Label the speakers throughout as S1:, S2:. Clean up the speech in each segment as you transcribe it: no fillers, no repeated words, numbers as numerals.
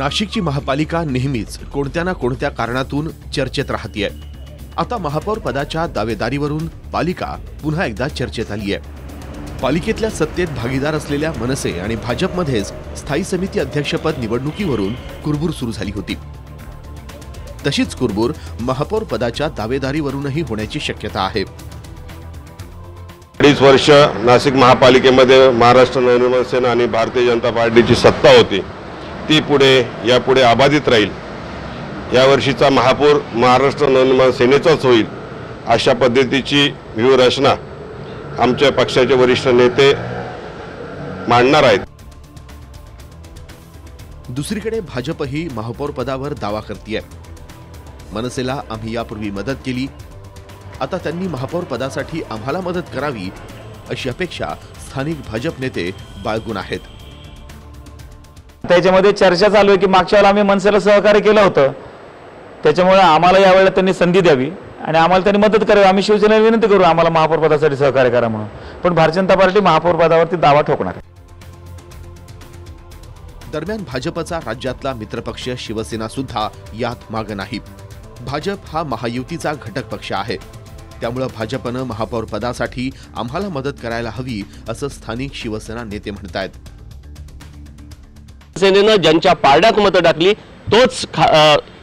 S1: नाशिकची महापालिका नेहमीच कोणत्या ना कोणत्या कारणातून चर्चेत राहतेय। आता महापौर पदाच्या दावेदारीवरून पालिका पुन्हा एकदा चर्चेत आली आहे। पालिकेतल्या सत्तेत भागीदार असलेल्या मनसे आणि भाजपमध्येच स्थायी समिती अध्यक्षपद निवडणुकीवरून कुरबुर सुरू झाली होती। तशीच कुरबुर महापौर पदाच्या दावेदारीवरूनही होण्याची शक्यता आहे।
S2: 2.5 वर्ष नाशिक महापालिकेमध्ये महाराष्ट्र नवनिर्माण सेना आणि भारतीय जनता पार्टीची सत्ता होती, ती यापुढे अबाधित राहील। या वर्षीचा महापौर महाराष्ट्र नवनिर्माण सेनेचाच होईल, अशा पद्धतीची व्यूहरचना आमच्या पक्षाचे वरिष्ठ नेते मांडणार आहेत।
S1: दुसरीकडे भाजपही महापौर पदावर दावा करतेय। मनसेला आम्ही यापूर्वी मदत केली, आता त्यांनी महापौर पदासाठी आम्हाला मदत करावी अशी अपेक्षा स्थानिक भाजप नेते बाळगून आहेत।
S3: त्याच्यामध्ये चर्चा चालू आहे की मागच्या वेळेला आम्ही मनसेला सहकार्य केलं होतं, त्याच्यामुळे आम्हाला यावेळेला त्यांनी संधी द्यावी आणि आम्हाला त्यांनी मदत करावी। आम्ही शिवसेनेला विनंती करू आम्हाला महापौर पदासाठी सहकार्य करा म्हणून, पण भारतीय जनता पार्टी महापौर पदावरती दावा ठोकणार आहे।
S1: दरम्यान भाजपचा राज्यातला मित्रपक्ष शिवसेना सुद्धा यात मागे नाही। भाजप हा महायुतीचा घटक पक्ष आहे, त्यामुळे भाजपनं महापौर पदासाठी आम्हाला मदत करायला हवी असं स्थानिक शिवसेना नेते म्हणतात।
S4: सेनेनं ज्यांच्या पारड्यात मतं टाकली तोच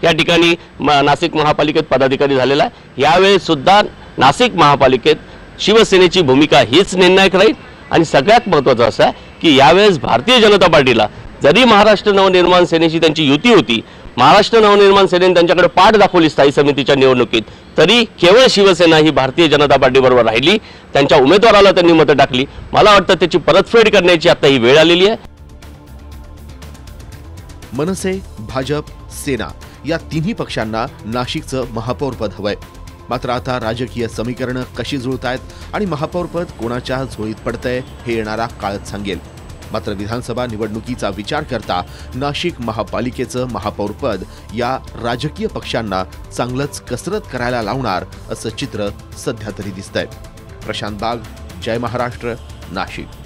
S4: या ठिकाणी नाशिक महापालिकेत पदाधिकारी झालेला आहे। यावेळी सुद्धा नाशिक महापालिकेत शिवसेनेची भूमिका हीच निर्णायक राहील आणि सगळ्यात महत्त्वाचं असं आहे की यावेळेस भारतीय जनता पार्टीला जरी महाराष्ट्र नवनिर्माण सेनेची त्यांची युती होती, महाराष्ट्र नवनिर्माण सेनेने त्यांच्याकडे पाठ दाखवली स्थायी समितीच्या निवडणुकीत, तरी केवळ शिवसेना ही भारतीय जनता पार्टी बरोबर राहिली, त्यांच्या उमेदवाराला त्यांनी मतं टाकली। मला वाटतं त्याची परतफेड करण्याची आता ही वेळ आलेली आहे।
S1: मनसे, भाजप, सेना या तिन्ही पक्षांना नाशिकचं महापौर पद हवंय। मात्र आता राजकीय समीकरणं कशी जुळतायत आणि महापौर पद कोणाच्या झोळीत पडतंय हे येणारा काळच सांगेल। मात्र विधानसभा निवडणुकीचा विचार करता नाशिक महापालिकेचं महापौर पद या राजकीय पक्षांना चांगलंच कसरत करायला लावणार असं चित्र सध्या तरी दिसतंय। प्रशांत बाग, जय महाराष्ट्र, नाशिक।